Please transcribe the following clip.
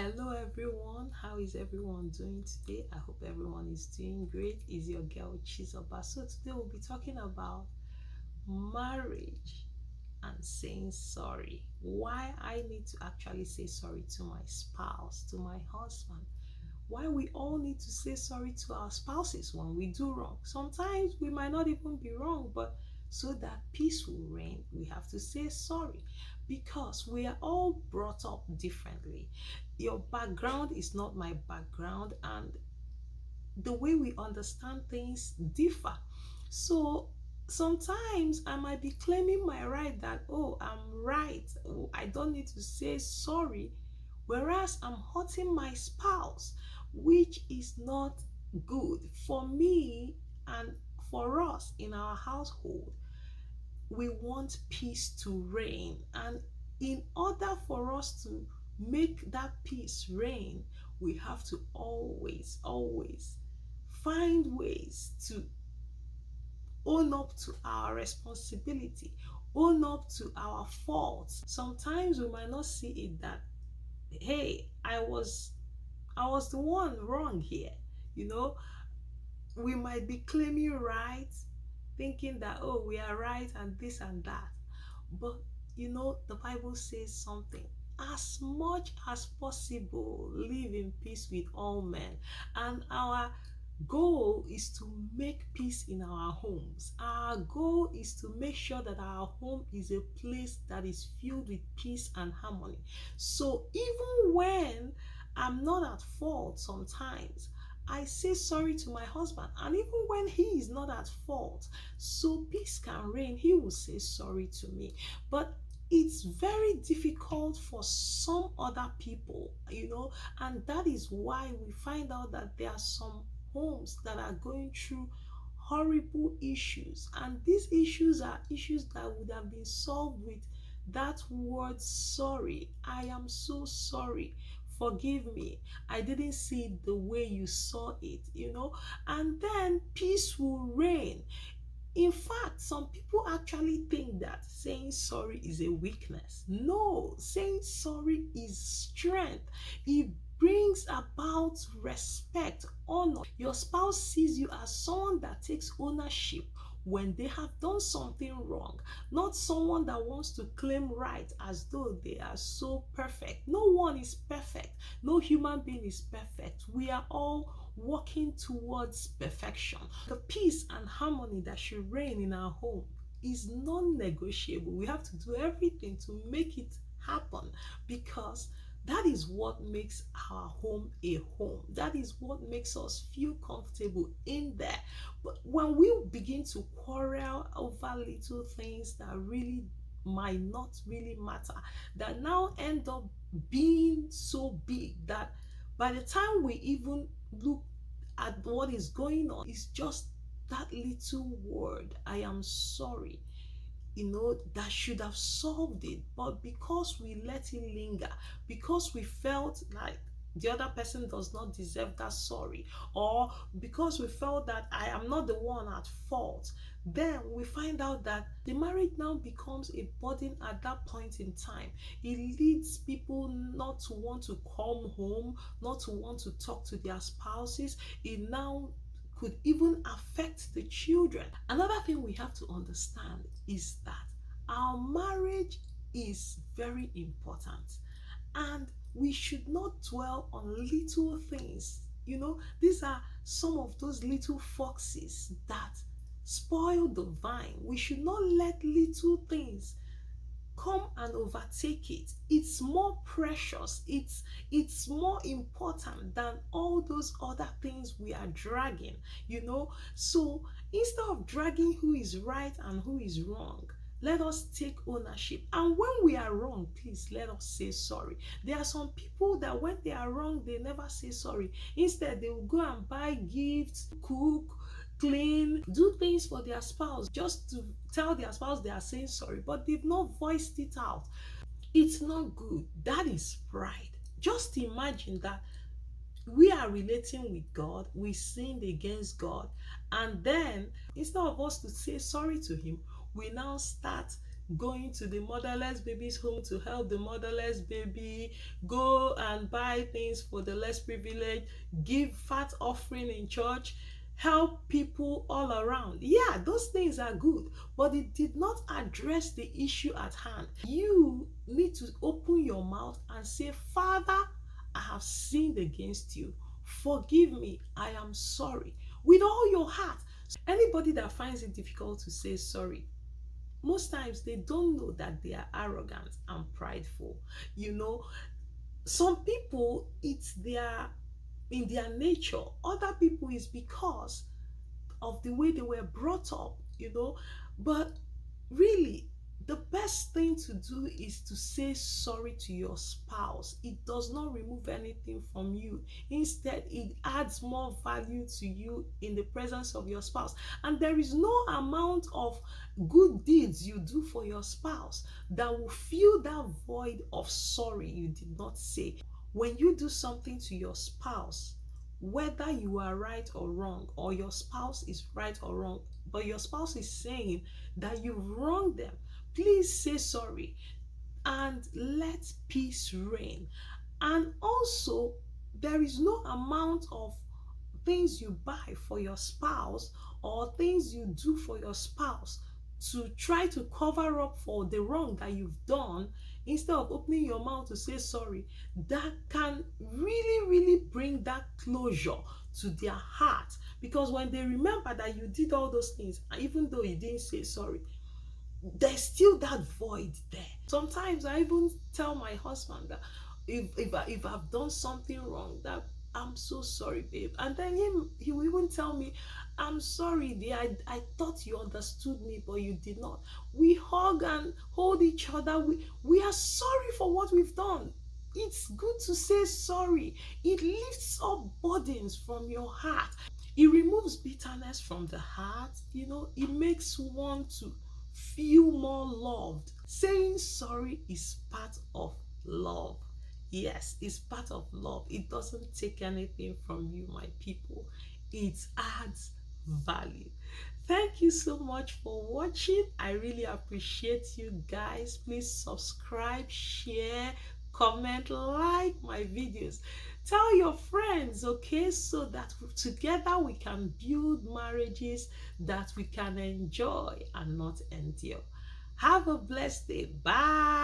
Hello everyone, how is everyone doing today? I hope everyone is doing great. Is your girl Chizoba. So today we'll be talking about marriage and saying sorry. Why I need to actually say sorry to my spouse, to my husband. Why we all need to say sorry to our spouses when we do wrong. Sometimes we might not even be wrong, but so that peace will reign, we have to say sorry because we are all brought up differently. Your background is not my background, and the way we understand things differ. So sometimes I might be claiming my right that, oh, I'm right. Oh, I don't need to say sorry. Whereas I'm hurting my spouse, which is not good for me and for us in our household. We want peace to reign. And in order for us to make that peace reign, we have to always find ways to own up to our responsibility, own up to our faults. Sometimes we might not see it that, hey, I was the one wrong here. You know, we might be claiming right, thinking that, oh, we are right and this and that. But the Bible says something. As much as possible, live in peace with all men. And our goal is to make peace in our homes. Our goal is to make sure that our home is a place that is filled with peace and harmony. So even when I'm not at fault sometimes, I say sorry to my husband. And even when he is not at fault, so peace can reign, he will say sorry to me. But it's very difficult for some other people, and that is why we find out that there are some homes that are going through horrible issues. And these issues are issues that would have been solved with that word sorry. I am so sorry. Forgive me. I didn't see it the way you saw it. And then peace will reign. In fact, some people actually think that saying sorry is a weakness. No, saying sorry is strength. It brings about respect, honor. Your spouse sees you as someone that takes ownership when they have done something wrong, not someone that wants to claim right as though they are so perfect. No one is perfect. No human being is perfect. We are all working towards perfection. The peace and harmony that should reign in our home is non-negotiable. We have to do everything to make it happen because that is what makes our home a home. That is what makes us feel comfortable in there. But when we begin to quarrel over little things that really might not really matter, that now end up being so big that by the time we even look at what is going on, it's just that little word, I am sorry, that should have solved it. But because we let it linger, because we felt like the other person does not deserve that sorry, or because we felt that I am not the one at fault, then we find out that the marriage now becomes a burden at that point in time. It leads people not to want to come home, not to want to talk to their spouses. It now could even affect the children. Another thing we have to understand is that our marriage is very important, and we should not dwell on little things. These are some of those little foxes that spoil the vine. We should not let little things come and overtake it. It's more precious, it's more important than all those other things we are dragging. So instead of dragging who is right and who is wrong, let us take ownership. And when we are wrong, please let us say sorry. There are some people that when they are wrong, they never say sorry. Instead, they will go and buy gifts, cook, clean, do things for their spouse just to tell their spouse they are saying sorry, but they've not voiced it out. It's not good. That is pride. Just imagine that we are relating with God, we sinned against God, and then instead of us to say sorry to Him, we now start going to the motherless baby's home to help the motherless baby, go and buy things for the less privileged, give fat offering in church, help people all around. Yeah, those things are good, but it did not address the issue at hand. You need to open your mouth and say, Father, I have sinned against you. Forgive me. I am sorry. With all your heart. Anybody that finds it difficult to say sorry, most times they don't know that they are arrogant and prideful. You know, some people, it's their in their nature. Other people is because of the way they were brought up, But really, the best thing to do is to say sorry to your spouse. It does not remove anything from you. Instead, it adds more value to you in the presence of your spouse. And there is no amount of good deeds you do for your spouse that will fill that void of sorry you did not say. When you do something to your spouse, whether you are right or wrong, or your spouse is right or wrong, but your spouse is saying that you've wronged them, please say sorry and let peace reign. And also, there is no amount of things you buy for your spouse or things you do for your spouse to try to cover up for the wrong that you've done, instead of opening your mouth to say sorry, that can really, really bring that closure to their heart. Because when they remember that you did all those things, even though you didn't say sorry, there's still that void there. Sometimes I even tell my husband that if I've done something wrong, that I'm so sorry, babe. And then he will even tell me, I'm sorry, dear. I thought you understood me, but you did not. We hug and hold each other. We are sorry for what we've done. It's good to say sorry. It lifts up burdens from your heart. It removes bitterness from the heart. It makes one to feel more loved. Saying sorry is part of love. Yes, it's part of love. It doesn't take anything from you, my people. It adds value. Thank you so much for watching. I really appreciate you guys. Please subscribe, share, comment, like my videos. Tell your friends, okay, so that together we can build marriages that we can enjoy and not endure. Have a blessed day. Bye.